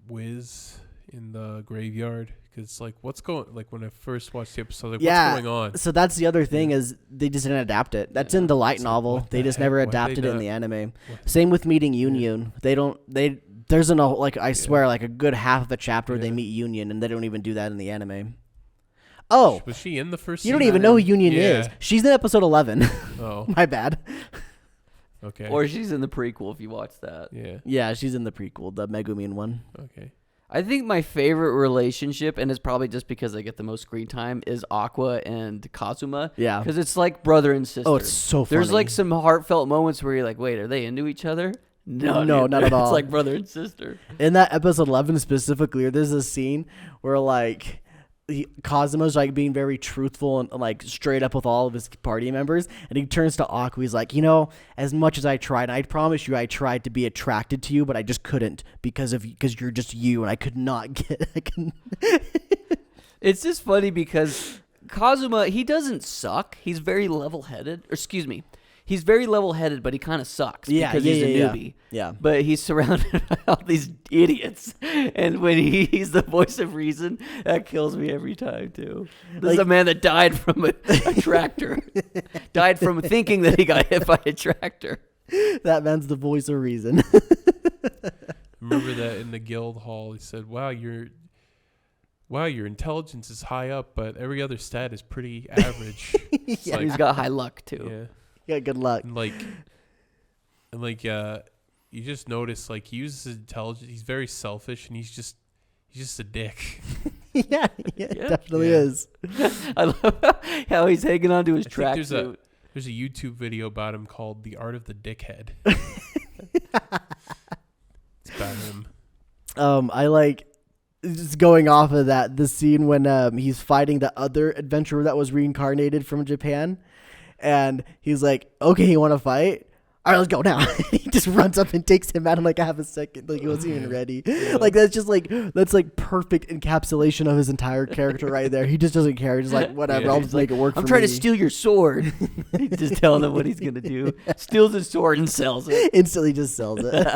Wiz in the graveyard? It's like, what's going, like when I first watched the episode, like what's going on? So that's the other thing is they just didn't adapt it. That's in the light novel. They just never adapted it in the anime. Same with meeting Union. There's I swear like a good half of a chapter where they meet Union, and they don't even do that in the anime. Oh, was she in the first season? You don't even know who Union is. She's in episode 11. Oh. My bad. Okay. Or she's in the prequel if you watch that. Yeah, she's in the prequel, the Megumin one. Okay. I think my favorite relationship, and it's probably just because I get the most screen time, is Aqua and Kazuma. Yeah. Because it's like brother and sister. Oh, it's so funny. There's like some heartfelt moments where you're like, wait, are they into each other? No, not at all. It's like brother and sister. In that episode 11 specifically, there's a scene where like Kazuma's like being very truthful and like straight up with all of his party members, and he turns to Aqua. He's like, as much as I tried, and I promise you I tried to be attracted to you, but I just couldn't because you're just you, and I could not get It's just funny because Kazuma, he doesn't suck. He's very level-headed. He's very level-headed, but he kind of sucks because he's a newbie. Yeah. But he's surrounded by all these idiots. And when he's the voice of reason, that kills me every time, too. This is a man that died from a tractor. Died from thinking that he got hit by a tractor. That man's the voice of reason. Remember that in the guild hall, he said, wow, your intelligence is high up, but every other stat is pretty average. He's got high luck, too. Yeah. Yeah, good luck. And you just notice like he uses his intelligence. He's very selfish, and he's just a dick. yeah, definitely is. I love how he's hanging on to his tracksuit. tracksuit. There's a YouTube video about him called "The Art of the Dickhead." It's about him. I like just going off of that, the scene when he's fighting the other adventurer that was reincarnated from Japan, and he's like, "Okay, you want to fight? All right, let's go now." He just runs up and takes him out in like half a second, like he wasn't even ready. Like that's like perfect encapsulation of his entire character right there. He just doesn't care. He's just like, whatever, I'll just make it work. I'm trying to steal your sword. He's just telling him what he's gonna do. Steals his sword and sells it. Instantly just sells it.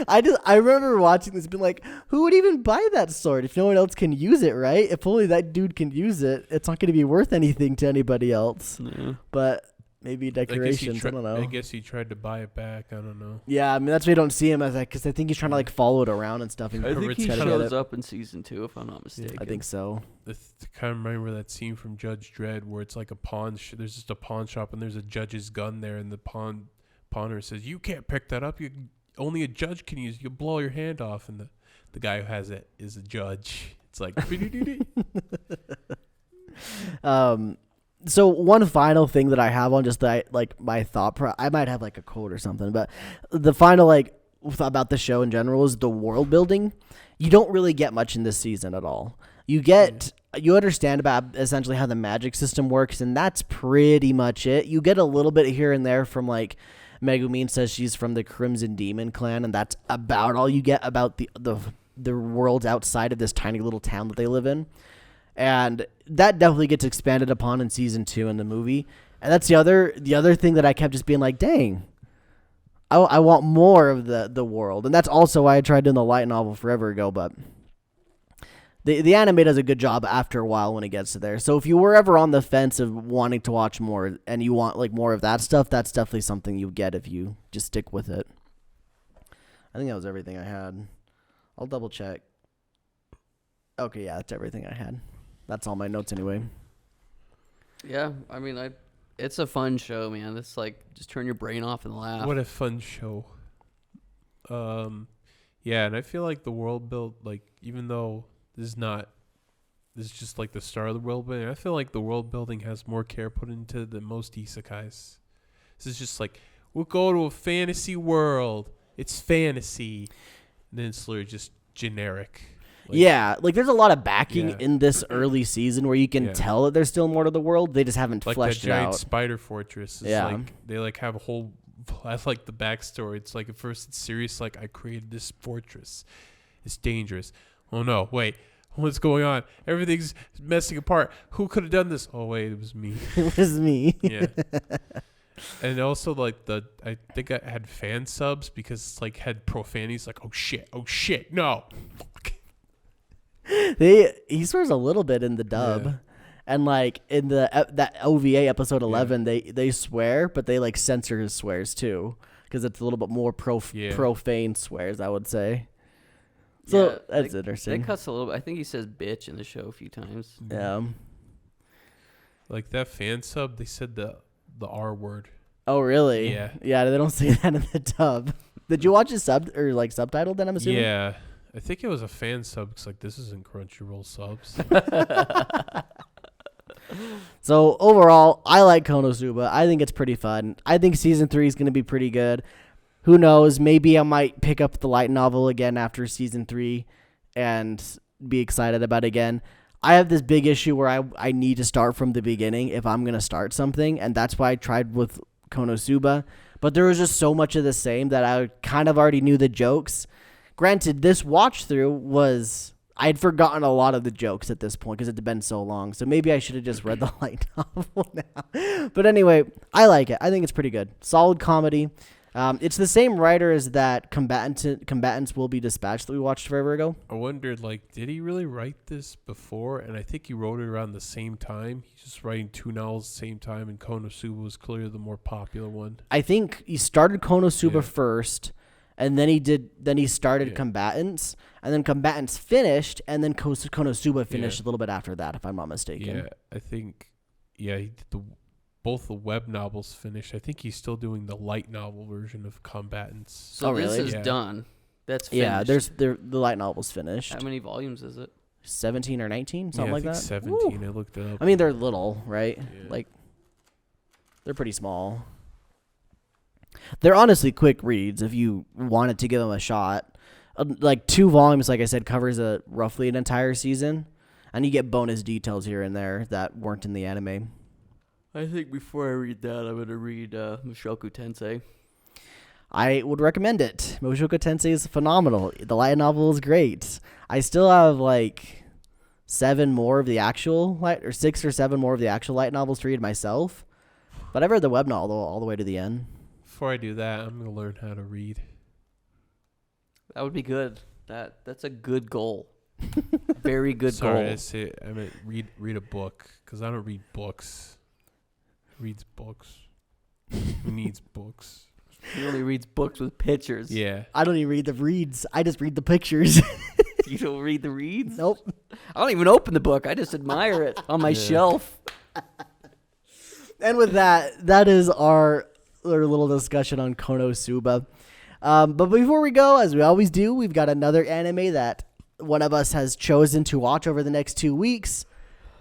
I remember watching this, being like, who would even buy that sword if no one else can use it, right? If only that dude can use it, it's not going to be worth anything to anybody else. Yeah. But maybe decorations. I don't know. I guess he tried to buy it back. I don't know. Yeah, I mean that's why you don't see him as that, because I think he's trying to like follow it around and stuff. And I think he try to get shows it. up in season 2, if I'm not mistaken. I think so. I kind of remember that scene from Judge Dredd where it's like a pawn. There's just a pawn shop and there's a judge's gun there, and the pawner says, "You can't pick that up. Only a judge can use it. You'll blow your hand off." And the guy who has it is a judge. It's like. So one final thing that I have on just like my thought I might have like a quote or something, but the final like about the show in general is the world building. You don't really get much in this season at all. You understand about essentially how the magic system works, and that's pretty much it. You get a little bit here and there from like Megumin says she's from the Crimson Demon clan, and that's about all you get about the worlds outside of this tiny little town that they live in. And that definitely gets expanded upon in season 2 in the movie. And that's the other thing that I kept just being like, dang, I want more of the world. And that's also why I tried doing the light novel forever ago. But the anime does a good job after a while when it gets to there. So if you were ever on the fence of wanting to watch more and you want like more of that stuff, that's definitely something you get if you just stick with it. I think that was everything I had. I'll double check. Okay, yeah, that's everything I had. That's all my notes anyway. Yeah, I mean, it's a fun show, man. It's like just turn your brain off and laugh. What a fun show. Yeah, and I feel like the world build, like even though this is just like the start of the world building, I feel like the world building has more care put into than most isekais. This is just like, we'll go to a fantasy world. It's fantasy. And then it's literally just generic. Like, yeah, like there's a lot of backing in this early season where you can tell that there's still more to the world. They just haven't like fleshed that giant it out. Spider fortress. Is like, they like have a whole. I like the backstory. It's like at first it's serious. Like, I created this fortress. It's dangerous. Oh no! Wait, what's going on? Everything's messing apart. Who could have done this? Oh wait, it was me. It was me. Yeah. And also like I think I had fan subs because it's like had profanities like oh shit, no. He swears a little bit in the dub, and like in that OVA episode 11, they swear, but they like censor his swears too because it's a little bit more profane swears, I would say. So that's interesting. They cuss a little bit. I think he says bitch in the show a few times. Yeah. Like that fan sub, they said the R word. Oh really? Yeah. Yeah, they don't say that in the dub. Did you watch it subtitled then, I'm assuming? Yeah. I think it was a fan sub because like this isn't Crunchyroll subs. So overall, I like Konosuba. I think it's pretty fun. I think season 3 is going to be pretty good. Who knows? Maybe I might pick up the light novel again after season 3 and be excited about it again. I have this big issue where I need to start from the beginning if I'm going to start something, and that's why I tried with Konosuba. But there was just so much of the same that I kind of already knew the jokes. Granted, this watch through I had forgotten a lot of the jokes at this point because it had been so long. So maybe I should have just read the light novel now. But anyway, I like it. I think it's pretty good. Solid comedy. It's the same writer as that Combatants Will Be Dispatched that we watched forever ago. I wondered, like, did he really write this before? And I think he wrote it around the same time. He's just writing 2 novels at the same time, and Konosuba was clearly the more popular one. I think he started Konosuba first, and then he started Combatants, and then Combatants finished, and then Konosuba finished a little bit after that, if I'm not mistaken. Yeah, I think, he did both the web novels finished. I think he's still doing the light novel version of Combatants. So Oh, really? this is Yeah. done. That's finished. Yeah, the light novel's finished. How many volumes is it? 17 or 19, something yeah, I like think that. 17. Woo. I looked it up. I mean, they're little, right? Yeah. Like, they're pretty small. They're honestly quick reads if you wanted to give them a shot. Like 2 volumes, like I said, covers roughly an entire season, and you get bonus details here and there that weren't in the anime. I think before I read that, I'm gonna read Mushoku Tensei. I would recommend it. Mushoku Tensei is phenomenal. The light novel is great. I still have like 7 more of the actual light, or 6 or 7 more of the actual light novels to read myself. But I've read the web novel all the way to the end. Before I do that, I'm gonna learn how to read. That would be good. That's a good goal. Very good Sorry, goal. I meant read a book, because I don't read books. Who reads books? Who needs books? He only reads books with pictures. Yeah. I don't even read the reads. I just read the pictures. You don't read the reads? Nope. I don't even open the book. I just admire it on my Yeah. shelf. And with that is our little discussion on Konosuba. But before we go, as we always do, we've got another anime that one of us has chosen to watch over the next 2 weeks.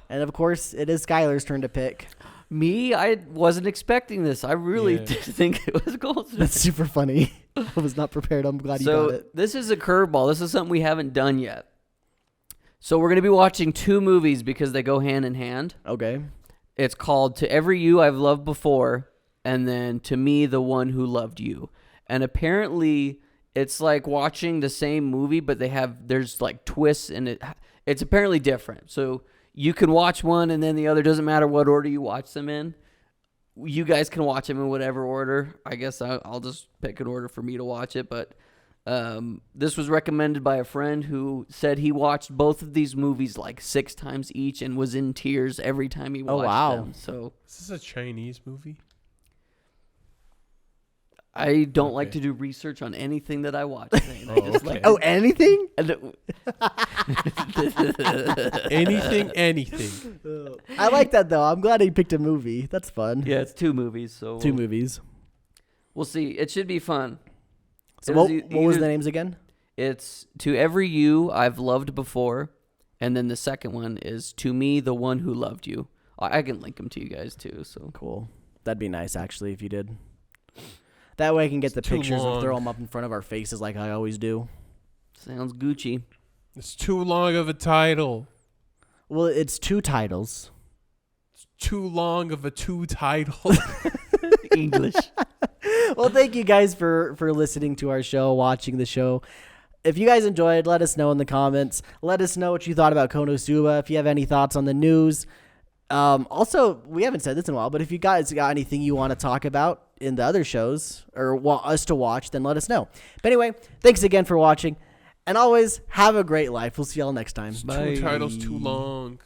And of course, it is Skylar's turn to pick. Me, I wasn't expecting this. I really Yeah. did think it was gold. That's super funny. I was not prepared. I'm glad you got So it. this is a curveball. This is something we haven't done yet. So we're going to be watching 2 movies because they go hand in hand. Okay. It's called To Every You I've Loved Before, and then To Me, the One Who Loved You. And apparently it's like watching the same movie, but there's like twists in it. It's apparently different. So you can watch one and then the other. Doesn't matter what order you watch them in. You guys can watch them in whatever order. I guess I'll just pick an order for me to watch it. But this was recommended by a friend who said he watched both of these movies like 6 times each and was in tears every time he watched them. So Is this a Chinese movie? I don't like Okay. to do research on anything that I watch. Zane. I just okay. Oh, anything? Anything. I like that, though. I'm glad he picked a movie. That's fun. Yeah, it's 2 movies, so 2 movies. we'll see. It should be fun. So It what was either- the names again? It's To Every You I've Loved Before, and then the second one is To Me, the One Who Loved You. I can link them to you guys too. So Cool. That'd be nice, actually, if you did. That way I can get the too pictures and throw long. them up in front of our faces like I always do. sounds Gucci. It's too long of a title. Well, it's 2 titles. Too long of a 2 title. English. Well, thank you guys for listening to our show, watching the show. If you guys enjoyed, let us know in the comments. Let us know what you thought about Konosuba. If you have any thoughts on the news. Also, we haven't said this in a while, but if you guys got anything you want to talk about in the other shows or want us to watch, then let us know. But anyway, thanks again for watching. And always have a great life. We'll see y'all next time. Bye. 2 titles too long.